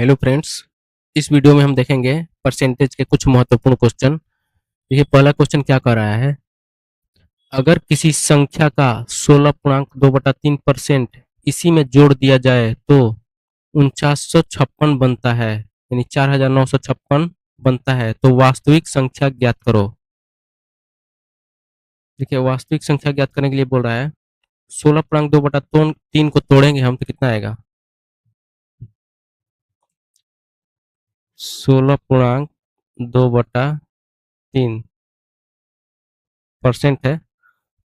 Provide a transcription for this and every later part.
Hello friends. इस video में हम देखेंगे परसेंटेज के कुछ महत्वपूर्ण क्वेश्चन। देखिए पहला क्वेश्चन क्या कर रहा है। अगर किसी संख्या का 16.2/3% इसी में जोड़ दिया जाए तो 4956 बनता है, यानी 4956 बनता है, तो वास्तविक संख्या ज्ञात करो। देखिए वास्तविक संख्या ज्ञात करने के लिए बोल रहा है 16.2/3 को तोड़ेंगे हम तो कितना आएगा। 16.2/3% है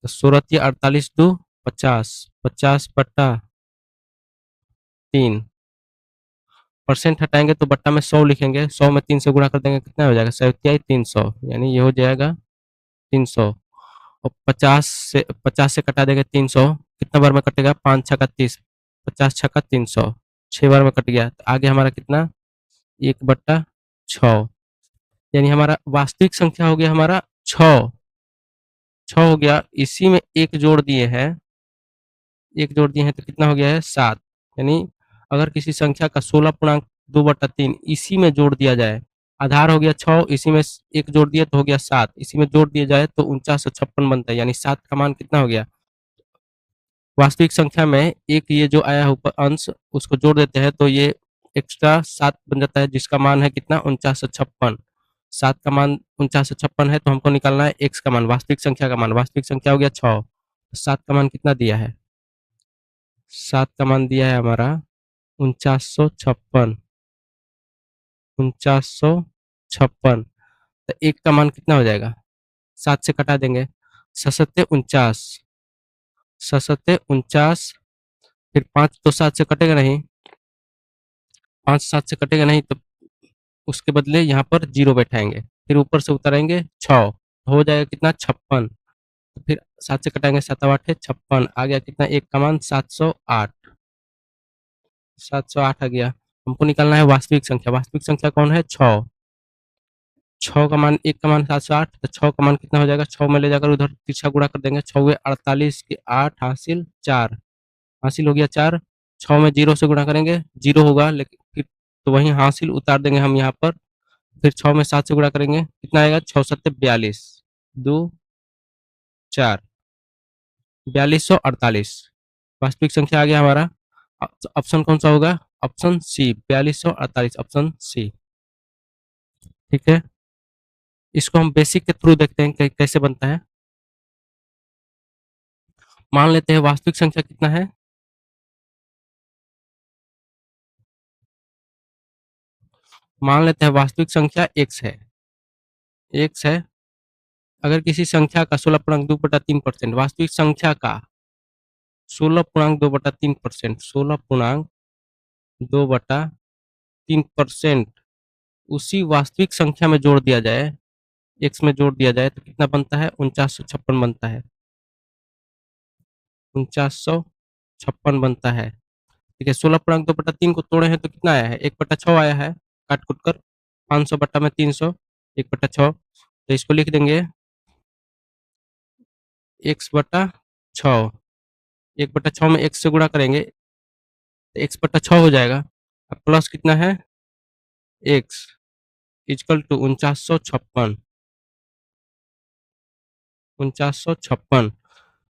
तो 16×48 = 50, 50/3। परसेंट हटाएंगे तो बट्टा में 100 लिखेंगे, 100 में 3 से गुणा कर देंगे, कितना हो जाएगा 300, यानी ये हो जाएगा 300। और 50 से कटा देंगे 300, कितना बार में कटेगा, 5 छक्का 30, 50 छक्का 300, 6 बार में कट गया। तो आगे हमारा कितना 1/6, यानी हमारा वास्तविक संख्या हो गया हमारा 6 हो गया। इसी में एक जोड़ दिए हैं तो कितना हो गया है 7, यानी अगर किसी संख्या का 16.2/3 इसी में जोड़ दिया जाए, आधार हो गया 6, इसी में एक जोड़ दिया तो हो गया 7, इसी में जोड़ दिया जाए तो 4956 बनता है, यानी 7 का मान कितना हो गया। वास्तविक संख्या में एक ये जो आया है ऊपर अंश, उसको जोड़ देते हैं तो ये एक्स्ट्रा 7 बन जाता है, जिसका मान है कितना 4956। 7 का मान 4956 है तो हमको निकालना है एक्स का मान, वास्तविक संख्या का मान। वास्तविक संख्या हो गया 6, 7 का मान कितना दिया है, 7 का मान दिया है हमारा 4956। 4956 तो एक का मान कितना हो जाएगा, 7 से कटा देंगे, 7×7 = 49, 7×7 = 49। फिर 5 तो 7 से कटेगा नहीं, 5 7 से कटेगा नहीं, तो उसके बदले यहाँ पर 0 बैठाएंगे, फिर ऊपर से उतारेंगे 6, हो जाएगा कितना 56। तो फिर 7 से कटाएंगे, 7 8 है 56, आ गया कितना एक का मान 708। 708 आ गया। हमको निकालना है वास्तविक संख्या। वास्तविक संख्या कौन है, 6। 6 का मान, एक का मान 708, तो 6 का मान कितना हो जाएगा, 6 में ले जाकर उधर तिरछा गुणा कर देंगे, 6 48 के 8 हासिल 4, हासिल हो गया 4। 6 में 0 से गुणा करेंगे, 0 होगा, लेकिन फिर तो वहीं हासिल उतार देंगे हम यहाँ पर। फिर 6 में 7 से गुणा करेंगे, कितना आएगा 6 7 42, 2 4, 4248 वास्तविक संख्या आ गया हमारा। ऑप्शन कौन सा होगा, ऑप्शन सी, 4248, ऑप्शन सी। ठीक है, इसको हम बेसिक के थ्रू देखते हैं कैसे बनता है। मान लेते हैं वास्तविक संख्या कितना है, मान लेते हैं वास्तविक संख्या x है, x है। अगर किसी संख्या का 16.2/3%, वास्तविक संख्या का 16.2/3%, 16.2/3% उसी वास्तविक संख्या में जोड़ दिया जाए, x में जोड़ दिया जाए तो कितना बनता है, 4956 बनता है, 4956 बनता है। ठीक है, 16.2/3 को तोड़े हैं तो कितना आया है, 1/6 आया है, काट कुट कर 500 बट्टा में 300, 1/6, तो इसको लिख देंगे x/6। 1/6 में x से गुणा करेंगे तो x/6 हो जाएगा। अब प्लस कितना है, x इक्वल टू 4956, 4956।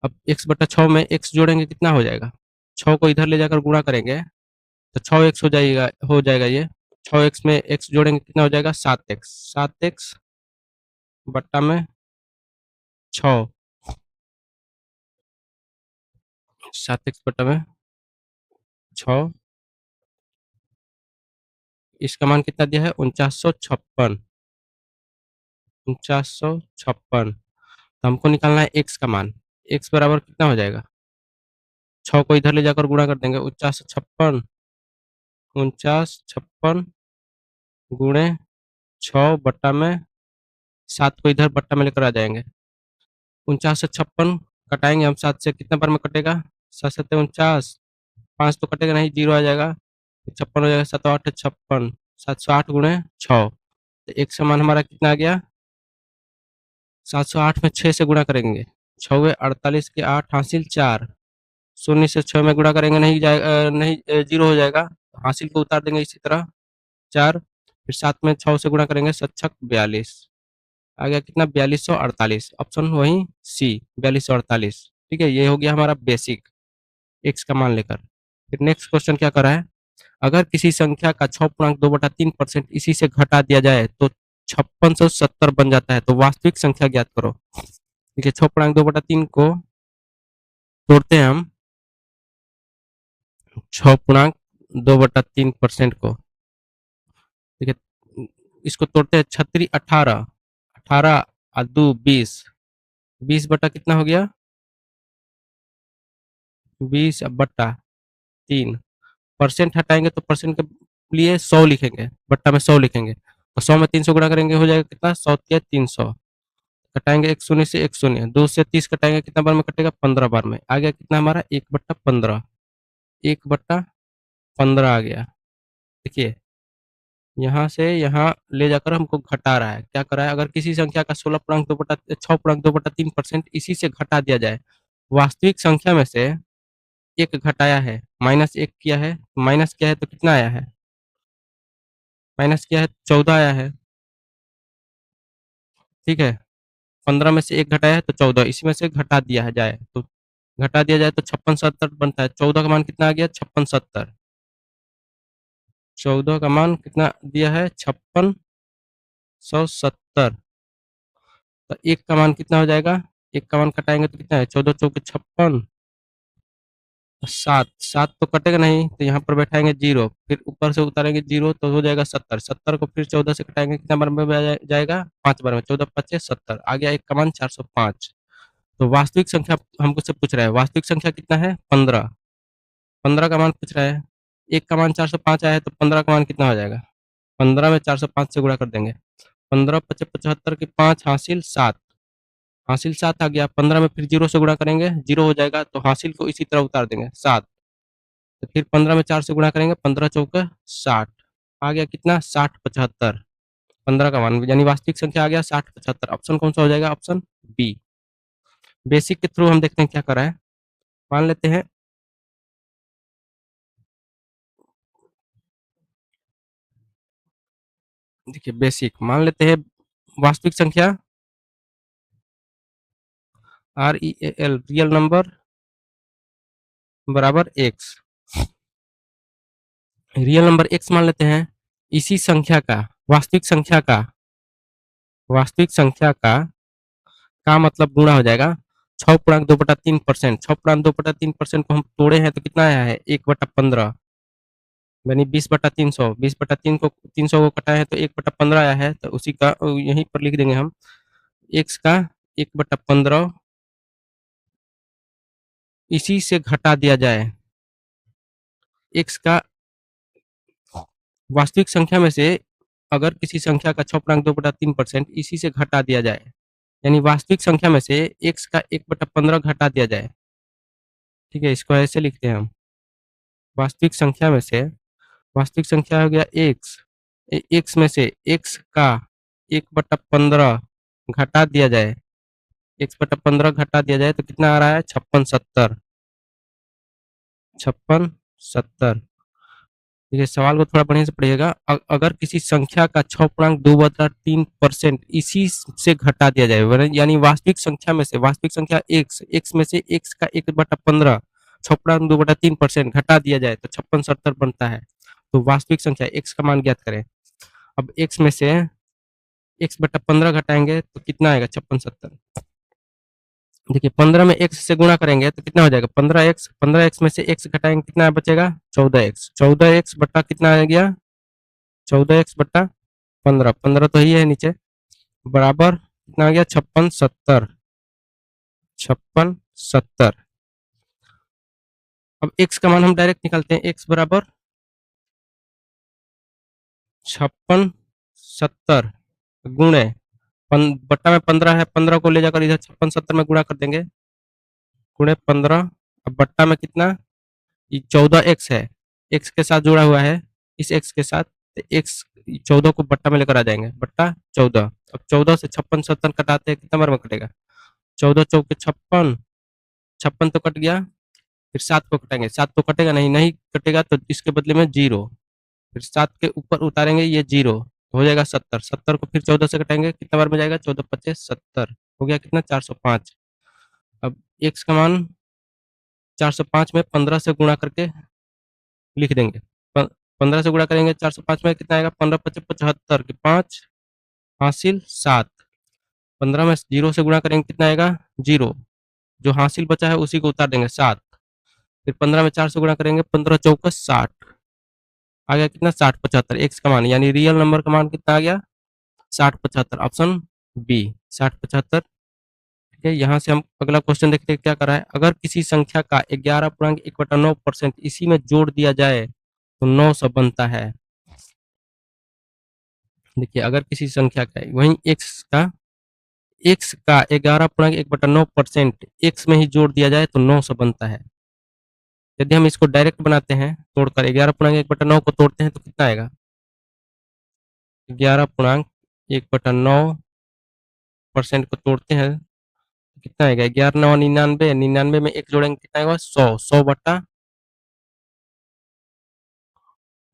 अब x/6 में x जोड़ेंगे कितना हो जाएगा, 6 को इधर ले जाकर गुणा करेंगे तो 6x हो जाएगा ये। 6x में x जोड़ेंगे कितना हो जाएगा, 7x, 7x बट्टा में 6, 7x बट्टा में 6, इसका मान कितना दिया है 4956, 4956। तो हमको निकालना है x का मान, x बराबर कितना हो जाएगा, 6 को इधर ले जाकर गुणा कर देंगे, 4956, 4956 गुणे 6 बट्टा में 7 को इधर बट्टा में लेकर आ जाएंगे, 4956 कटाएंगे हम 7 से, कितना बार में कटेगा, 7 7 49, 5 तो कटेगा नहीं, 0 आ जाएगा, 56 हो जाएगा, 7 8 56, 708 गुणे 6, तो एक समान हमारा कितना आ गया, 708 में 6 से गुणा करेंगे, 6 48 के 8 हासिल 4, शून्य से 6 में गुणा करेंगे नहीं जाएगा, नहीं 0 हो जाएगा, हासिल को उतार देंगे इसी तरह, 4, फिर 7 में 6 से गुणा करेंगे 7 छक 42, आ गया कितना 4248, ऑप्शन वही सी 4248। ठीक है, ये हो गया हमारा बेसिक एक्स का मान लेकर। फिर नेक्स्ट क्वेश्चन क्या कर रहा है, अगर किसी संख्या का 6.2/3% इसी से घटा दिया जाए तो 5670 बन जाता है, तो वास्तविक संख्या ज्ञात करो। देखिए 6.2/3 को तोड़ते हैं हम 6.2/3% को, ठीक है, इसको तोड़ते हैं 36 18, 18 और 2 20, 20 बटा कितना हो गया 20 बटा 3, परसेंट हटाएंगे तो परसेंट के लिए 100 लिखेंगे, बट्टा में 100 लिखेंगे, तो 100 में 300 गुणा करेंगे हो जाएगा कितना 100 या 300, कटाएंगे एक शून्य से एक शून्य, 2 से 30 कटाएंगे कितना बार में कटेगा 15 बार में, आ गया कितना हमारा 1/15, 1/15 आ गया। देखिए यहाँ से यहाँ ले जाकर हमको घटा रहा है, क्या कर रहा है, अगर किसी संख्या का 6.2/3% इसी से घटा दिया जाए, वास्तविक संख्या में से एक घटाया है, माइनस एक किया है, माइनस किया है तो कितना आया है, माइनस किया है 14 आया है। ठीक है, 15 में से एक घटाया है तो 14, इसी में से घटा दिया है जाए तो घटा दिया जाए तो 5670 बनता है, 14 का मान कितना आ गया 5670, 14 का मान कितना दिया है 5670, तो एक का मान कितना हो जाएगा, एक का मान कटाएंगे तो कितना है 14 चौके 56, सात, सात तो कटेगा नहीं तो यहाँ पर बैठाएंगे जीरो, फिर ऊपर से उतारेंगे जीरो तो हो जाएगा 70, 70 को फिर 14 से कटाएंगे कितना बार में जाएगा 5 बार में, 14 पच्चीस 70, आ गया एक का मान 405। तो वास्तविक संख्या हमको से पूछ रहा है, वास्तविक संख्या कितना है 15, 15 का मान पूछ रहा है, एक का मान 405 आया है तो 15 का मान कितना हो जाएगा, 15 में 405 से गुणा कर देंगे, 15 पचे 75 की 5 हासिल 7, हासिल 7 आ गया, 15 में फिर जीरो से गुणा करेंगे जीरो हो जाएगा तो हासिल को इसी तरह उतार देंगे 7, तो फिर 15 में 4 से गुणा करेंगे 15 चौके 60, आ गया कितना 6075, 15 का मान यानी वास्तविक संख्या आ गया 6075, ऑप्शन कौन सा हो जाएगा, ऑप्शन बी। बेसिक के थ्रू हम देखते हैं क्या कर रहा है, मान लेते हैं देखिए बेसिक मान लेते हैं वास्तविक संख्या REAL रियल नंबर बराबर एक्स, रियल नंबर एक्स मान लेते हैं, इसी संख्या का वास्तविक संख्या का मतलब गुणा हो जाएगा 6.2/3%, 6.2/3% को हम तोड़े हैं तो कितना आया है 1/15, यानी 20/300, 20/3 को 300 को कटाए हैं तो 1/15 आया है, तो उसी का यहीं पर लिख देंगे हम, एक्स का 1/15 इसी से घटा दिया जाए, एक्स का वास्तविक संख्या में से अगर किसी संख्या का 6.2/3% इसी से घटा दिया जाए, यानी वास्तविक संख्या में से एक्स का 1/15 घटा दिया जाए। ठीक है, इसको ऐसे लिखते हैं हम, वास्तविक संख्या में से वास्तविक संख्या हो गया एक्स, एक्स में से एक्स का 1/15 घटा दिया जाए, 1/15 घटा दिया जाए तो कितना आ रहा है 5670, 5670। देखिए सवाल को थोड़ा बढ़िया से पढ़िएगा, अगर किसी संख्या का 6.2/3% इसी से घटा दिया जाए, यानी वास्तविक संख्या में से वास्तविक संख्या एक्स, एक्स में से एक्स का 1/15 6.2/3% घटा दिया जाए तो 5670 बनता है, तो वास्तविक संख्या एक्स का मान ज्ञात करें। अब एक्स में से x/15 घटाएंगे तो कितना आएगा 5670, देखिए 15 में x से गुणा करेंगे तो कितना हो जाएगा 15x, 15x में से x घटाएंगे कितना बचेगा 14x, 14x बट्टा कितना आ गया 14x बट्टा 15, 15 तो ही है नीचे, बराबर कितना आ गया 5670, 5670। अब x का मान हम डायरेक्ट निकालते हैं, x बराबर 5670 गुणे बट्टा में 15 है, 15 को ले जाकर इधर 5670 में गुणा कर देंगे, गुणे 15, अब बट्टा में कितना 14x है, x के साथ जुड़ा हुआ है, इस x के साथ x 14 को बट्टा में लेकर आ जाएंगे, बट्टा 14, अब 14 से 5670 कटाते हैं कितना बार में कटेगा 14 चौके 56, 56 तो कट गया, फिर 7 को कटेंगे, 7 तो कटेगा नहीं, नहीं कटेगा तो इसके बदले में जीरो, फिर 7 के ऊपर उतारेंगे ये 0 तो हो जाएगा 70, 70 को फिर 14 से घटाएंगे कितना बार में जाएगा 14 पचे 70 हो गया कितना 405। अब x का मान 405 में 15 से गुणा करके लिख देंगे। 15 से गुणा करेंगे 405 में कितना आएगा 15 पचे 75 के 5 हासिल 7। 15 में 0 से गुणा करेंगे कितना आएगा 0, जो हासिल बचा है उसी को उतार देंगे 7। फिर 15 में 4 से गुणा करेंगे 15 चौका 60 आ गया कितना 60 75 x का मान यानी रियल नंबर का मान कितना आ गया 60 75 ऑप्शन बी 60 75। ठीक है, यहाँ से हम अगला क्वेश्चन देखते हैं क्या कर रहा है। अगर किसी संख्या का 11.1/9% इसी में जोड़ दिया जाए तो 900 बनता है। देखिए अगर किसी संख्या का वहीं x का 11.1/9% x में ही जोड़ दिया जाए तो 900 बनता है। यदि हम इसको डायरेक्ट बनाते हैं तोड़कर 11.1/9 को तोड़ते हैं तो कितना आएगा 11.1/9% को तोड़ते हैं तो कितना आएगा 11 9 99 99 में एक जोड़ेंगे कितना आएगा 100 100 बटा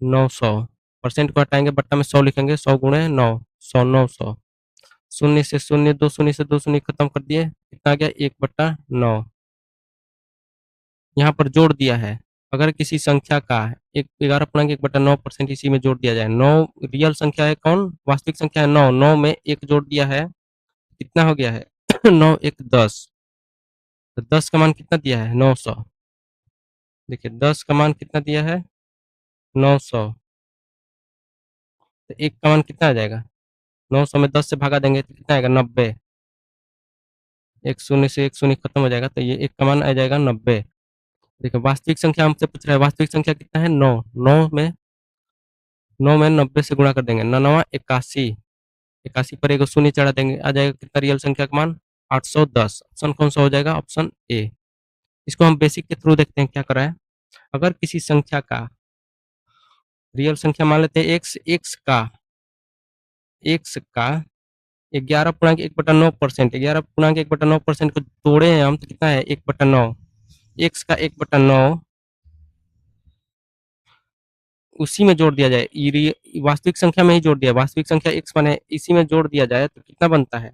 900 परसेंट को हटाएंगे बट्टा में 100 लिखेंगे 100 गुणे 9 100 900 शून्य से शून्य दो शून्य खत्म कर दिए कितना आ गया 1/9 यहाँ पर जोड़ दिया है। अगर किसी संख्या का 11.1/9% इसी में जोड़ दिया जाए 9 रियल संख्या है कौन वास्तविक संख्या है 9 9 में एक जोड़ दिया है कितना हो गया है 9 1 10 तो 10 का मान कितना दिया है 900। देखिए 10 का मान कितना दिया है 900 तो 1 का मान कितना आ जाएगा 900 में 10 से भागा देंगे तो कितना आएगा 90। एक शून्य से एक शून्य खत्म हो जाएगा तो ये 1 का मान आ जाएगा 90। देखिए वास्तविक संख्या हमसे पूछ रहा है वास्तविक संख्या कितना है 9 9 में 90 से गुणा कर देंगे 9 9 81 81 पर एक शून्य चढ़ा देंगे आ जाएगा कितना रियल संख्या का मान 810। ऑप्शन कौन सा हो जाएगा ऑप्शन ए। इसको हम बेसिक के थ्रू देखते हैं क्या कर रहा है। अगर किसी संख्या का रियल संख्या मान लेते हैं x का 11.1/9% 11.1/9% को तोड़े हैं हम तो कितना है 1/9 x का 1/9 उसी में जोड़ दिया जाए वास्तविक संख्या में ही जोड़ दिया वास्तविक संख्या x माने इसी में जोड़ दिया जाए तो कितना बनता है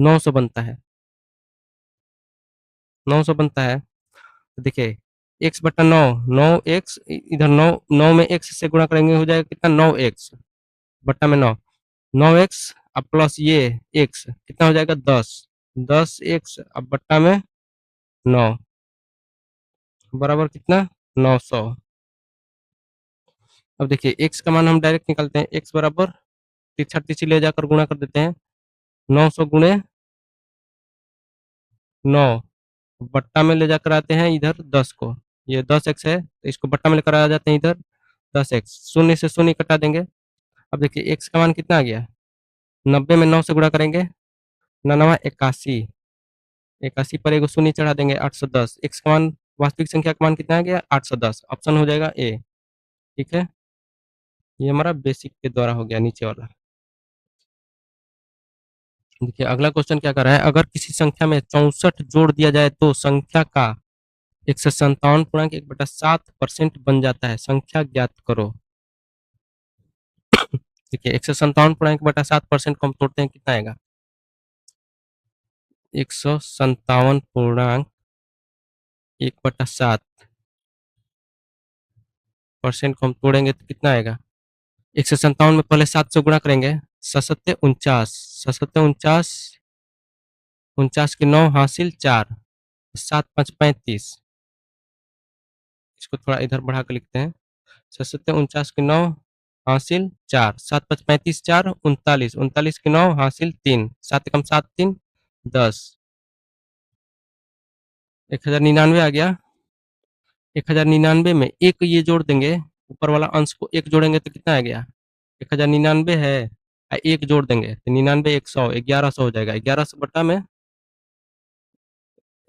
900 बनता है 900 बनता है। तो देखिए x/9 9x इधर 9 9 में x से गुणा करेंगे हो जाएगा कितना 9x बट्टा में 9 9x अब प्लस ये x कितना हो जाएगा 10 10x अब बट्टा में 9 बराबर कितना 900। अब देखिए x का मान हम डायरेक्ट निकालते हैं x बराबर तिरछा तिरछी ले जाकर गुणा कर देते हैं 900 गुणे 9 बट्टा में ले जाकर आते हैं इधर 10 को ये 10x है तो इसको बट्टा में लेकर आ जाते हैं इधर 10x शून्य से शून्य कटा देंगे। अब देखिए x का मान कितना आ गया 90 में 9 से गुणा करेंगे 9 81 81 पर एक शून्य चढ़ा देंगे 810 x का मान वास्तविक संख्या का मान कितना आ गया 810 ऑप्शन हो जाएगा ए। ठीक है ये हमारा बेसिक के द्वारा हो गया नीचे वाला। देखिए अगला क्वेश्चन क्या कर रहा है। अगर किसी संख्या में 64 जोड़ दिया जाए तो संख्या का 157.1/7% बन जाता है संख्या ज्ञात करो। देखिए 157.1/7% को हम तोड़ते हैं कितना आएगा 157.1/7% को हम तोड़ेंगे तो कितना आएगा 157 में पहले 7 से गुणा करेंगे 7 49 7 49 49 के 9 हासिल 4 7 5 35 इसको थोड़ा इधर बढ़ा कर लिखते हैं 7 49 के 9 हासिल 4 7 5 35 4 39 39 के 9 हासिल 3 7 कम 7 3 10 1099 आ गया। 1099 में एक ये जोड़ देंगे ऊपर वाला अंश को एक जोड़ेंगे तो कितना आ गया 1099 है एक जोड़ देंगे तो 99 100 1100 हो जाएगा 1100 बट्टा में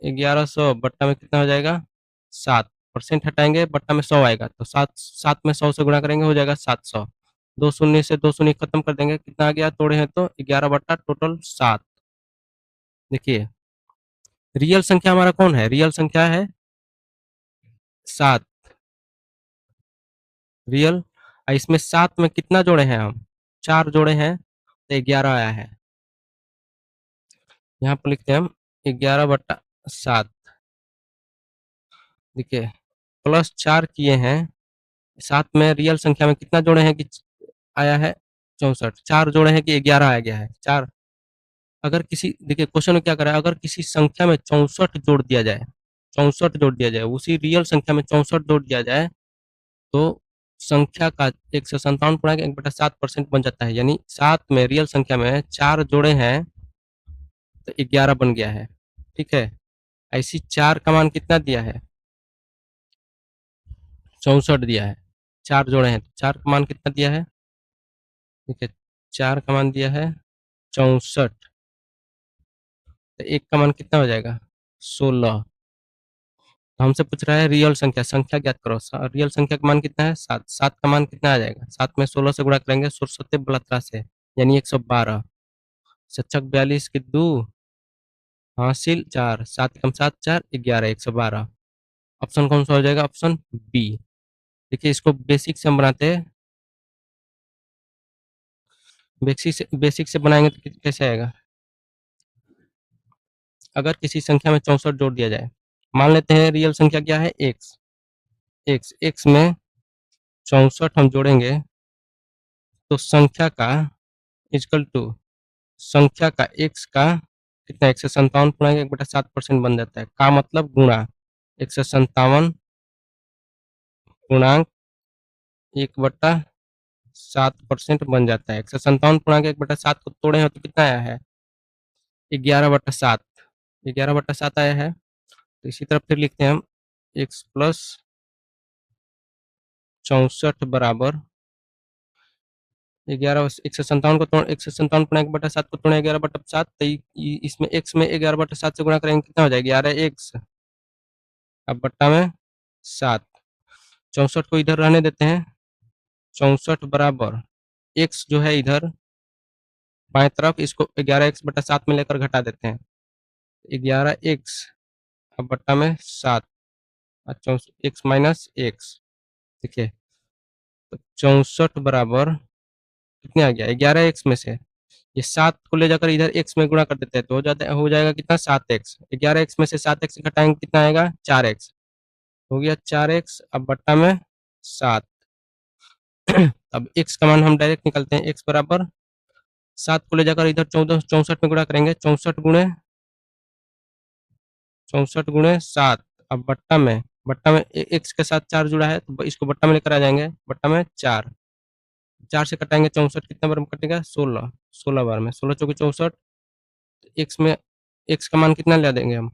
1100 बट्टा में कितना हो जाएगा 7 परसेंट हटाएंगे बट्टा में 100 आएगा तो 7 7 में 100 से गुणा करेंगे हो जाएगा 700 दो शून्य से दो शून्य खत्म कर देंगे कितना आ गया तोड़े हैं तो 11 बट्टा टोटल 7। देखिए रियल संख्या हमारा कौन है रियल संख्या है 7 रियल इसमें 7 में कितना जोड़े हैं हम? 4 जोड़े हैं, तो 11 आया है। यहाँ पर लिखते हैं हम 11/7। देखिए, +4 किए हैं, 7 में रियल संख्या में कितना जोड़े हैं कि आया है 64, 4 जोड़े हैं कि 11 आ गया है, 4। अगर किसी, देखिए क्वेश्चन में क्या कर रहा है, अगर किसी संख्या में 64 जोड़ दिया जाए, 64 जोड़ दिया जाए, उसी रियल संख्या में 64 जोड़ दिया जाए, तो संख्या का 157.1/7% बन जाता है। यानी 7 में, रियल संख्या में 4 जोड़े हैं तो 11 बन गया है। ठीक है, ऐसी 4 का मान कितना दिया है? 64 दिया है। 4 जोड़े हैं, 4 का मान कितना दिया है? ठीक है, 4 का मान दिया है 64, तो 1 का मान कितना हो जाएगा? 16। तो हमसे पूछ रहा है रियल संख्या, संख्या ज्ञात करो। रियल संख्या का मान कितना है? 7। 7 का मान कितना आ जाएगा? 7 में 16 से गुणा करेंगे, 16 बलत्रा से, यानी 112। शतक 42 की 2, हासिल 4, 7 कम 7 4, 11, 112। ऑप्शन कौन सा हो जाएगा? Option B. देखिए, इसको बेसिक से हम बनाते हैं, बेसिक से बनाएंगे तो कैसे आएगा? अगर किसी संख्या में 64 जोड़ दिया जाए, मान लेते हैं रियल संख्या क्या है? एक्स। एक्स में 64 हम जोड़ेंगे, तो संख्या का इक्वल टू संख्या का एक्स का कितना? 157.1/7% बन जाता है। का मतलब गुणा 157.1/7% बन जाता है। 157.1/7 को तोड़े हैं तो कितना आया है? 11/7। 11/7 आया है। तो इसी तरह फिर लिखते हैं हम, एक्स प्लस 64 बराबर 11, 157 को तोड़, 157.1/7 को तोड़े 11/7, तो इसमें एक्स में 11/7 से गुणा करेंगे, कितना हो जाएगा? 11 एक्स, अब बट्टा में 7। 64 को इधर रहने देते हैं, 64 बराबर एक्स जो है इधर बाएं तरफ, इसको 11x/7 में लेकर घटा देते हैं, 11x, अब बट्टा में 7, एक्स माइनस एक्स। देखिए, तो 64 बराबर कितने आ गया? 11x में से ये 7 को ले जाकर इधर x में गुणा कर देते हैं, तो हो जाएगा कितना? 7x। 11x में से 7x घटाएंगे, कितना आएगा? 4x। हो गया 4x, अब बट्टा में 7। अब x का मान हम डायरेक्ट निकलते हैं, x बराबर 7 को ले जाकर इधर 64 में गुणा करेंगे, 64 गुणे 7, अब बट्टा में एक्स के साथ 4 जुड़ा है, तो इसको बट्टा में लेकर आ जाएंगे, बट्टा में 4। 4 से कटाएंगे 64, कितना बार में कटेगा? 16। 16 बार में, 16 चौके 64। एक्स में, एक्स का मान कितना ले देंगे हम?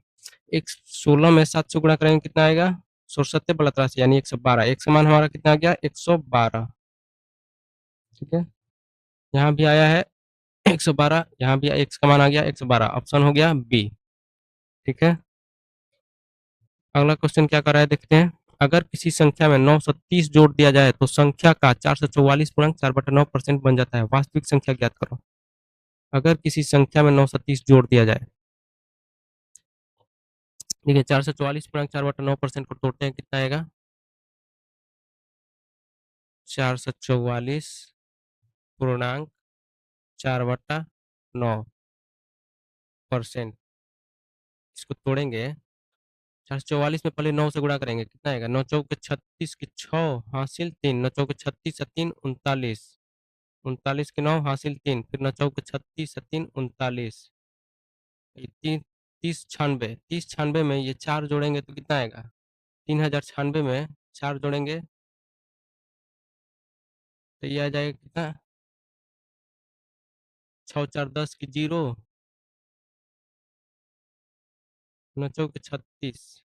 एक्स 16 में 7 से गुणा करेंगे, कितना आएगा? 67 बलत्रा से, यानी 112। एक्स का मान हमारा कितना आ गया? 112। ठीक है, यहाँ भी आया है 112, यहाँ भी एक्स का मान आ गया 112। ऑप्शन हो गया बी। ठीक है, अगला क्वेश्चन क्या कर रहा है, देखते हैं। अगर किसी संख्या में 930 जोड़ दिया जाए तो संख्या का 444.4/9% बन जाता है। वास्तविक संख्या ज्ञात करो। अगर किसी संख्या में 930 जोड़ दिया जाए, देखिए 444.4/9% को तोड़ते हैं, कितना आएगा? 444.4/9%। इसको तोड़ेंगे, 444 में पहले 9 से गुणा करेंगे, कितना आएगा? 9 चौके 36 की 6, हासिल 3, 9 चौके 36 3 39, 39 के 9 हासिल 3, फिर 9 चौके 36 3 39, 30 96, 30 96 में ये 4 जोड़ेंगे तो कितना आएगा? 3096 में 4 जोड़ेंगे तो ये आ जाएगा कितना? 6 4 10 की 0, 9 चौके 36,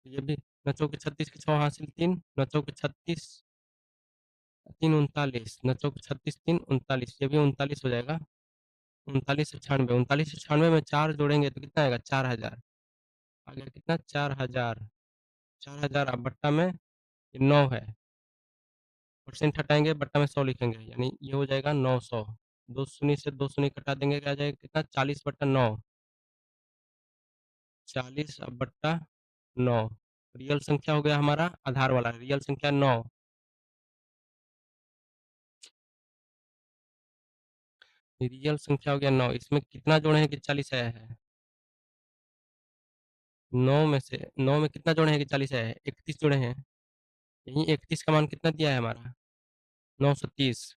ये भी 9 चौके 36 की 6 हासिल 3, 9 चौके 36 3 39, 9 चौके 36 3 39, ये भी 39 हो जाएगा। 3996, 3996 में 4 जोड़ेंगे तो कितना आएगा? 4000। आ गया कितना? 4000। 4000, अब बट्टा में 9 है, परसेंट हटाएंगे, बट्टा में 100 लिखेंगे, यानी ये हो जाएगा 900। 2 शून्य से 2 शून्य कटा देंगे, क्या आ जाएगा? कितना? 40/9, 40 अब बट्टा 9। रियल संख्या हो गया हमारा, आधार वाला रियल संख्या 9। रियल संख्या हो गया 9, इसमें कितना जोड़े हैं कि 40 आया है? 9 में कितना जोड़े हैं कि 40 आया है? 31 जोड़े हैं। यही 31 का मान कितना दिया है हमारा? 930।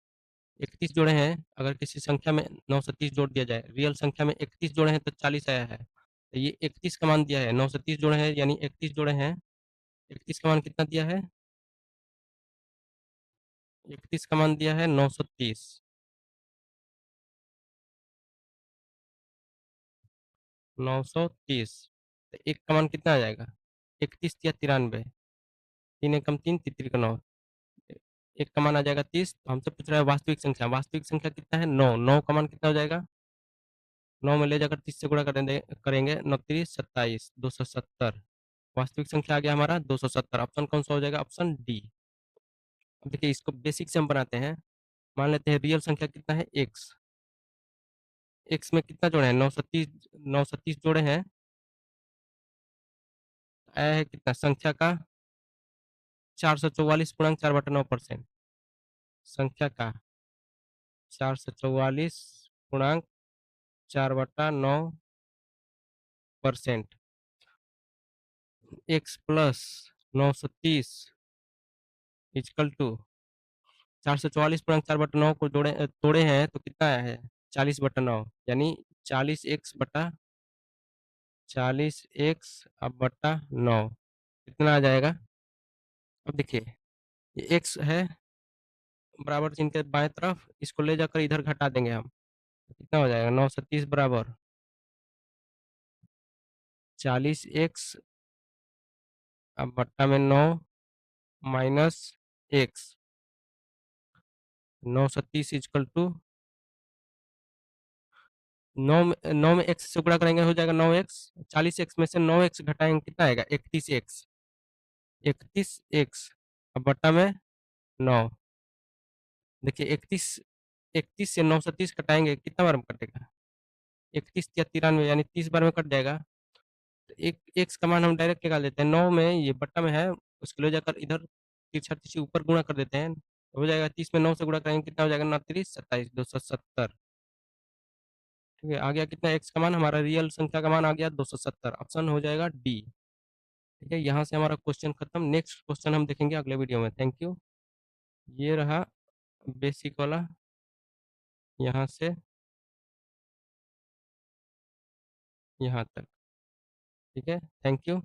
31 जोड़े हैं, अगर किसी संख्या में 930 जोड़ दिया जाए, रियल संख्या में 31 जोड़े हैं तो 40 आया है। तो ये 31 का मान दिया है, 930 जोड़े हैं यानी 31 जोड़े हैं। 31 का मान कितना दिया है? 31 का मान दिया है 930। 930, तो एक का मान कितना आ जाएगा? 31 या 93, 3 एकम 3, तितरी का 9, एक का मान आ जाएगा 30। तो हमसे पूछ रहा है वास्तविक संख्या, वास्तविक संख्या कितना है? 9, 9 का मान कितना हो जाएगा? 9 में ले जाकर 30 से गुणा करेंगे, 9 30 27, 270। वास्तविक संख्या आ गया हमारा 270। ऑप्शन कौन सा हो जाएगा? Option D. अब देखिए इसको बेसिक से हम बनाते हैं। मान लेते हैं रियल संख्या कितना है? एक्स। एक्स में कितना जोड़े हैं? 930, 930 जोड़े हैं। आया है कितना संख्या का? 444.4/9%। संख्या का 444.4/9%। एक्स प्लस 930 इजकल टू 444.4/9 को तोड़े हैं तो कितना आया है? 40/9, यानी 40x/9 कितना आ जाएगा? अब देखिए ये एक्स है, बराबर चिन्ह के बाएं तरफ, इसको ले जाकर इधर घटा देंगे हम, तो कितना हो जाएगा? 930 बराबर 40x अब बट्टा में 9 माइनस एक्स। 930 इजकल टू 9 में एक्स से गुणा करेंगे, हो जाएगा 9x। 40x में से 9x घटाएंगे, कितना आएगा? 31x। 31x अब बट्टा में 9। देखिए 31 से 930 घटाएंगे, कितना बार में कटेगा? 31 या 93, यानी 30 बार में कट जाएगा। तो एक एक्स का मान हम डायरेक्ट निकाल देते हैं, 9 में ये बट्टा में है, उसको ले जाकर इधर तिरछा तिरछी ऊपर गुणा कर देते हैं, तो हो जाएगा 30 में 9 से गुणा करेंगे, कितना हो जाएगा? 29 27, 270। ठीक है, आ गया कितना एक्स का मान? हमारा रियल संख्या का मान आ गया 270। ऑप्शन हो जाएगा डी। ठीक है, यहाँ से हमारा क्वेश्चन खत्म। नेक्स्ट क्वेश्चन हम देखेंगे अगले वीडियो में। Thank you. ये रहा बेसिक वाला, यहाँ से यहाँ तक। ठीक है, थैंक यू।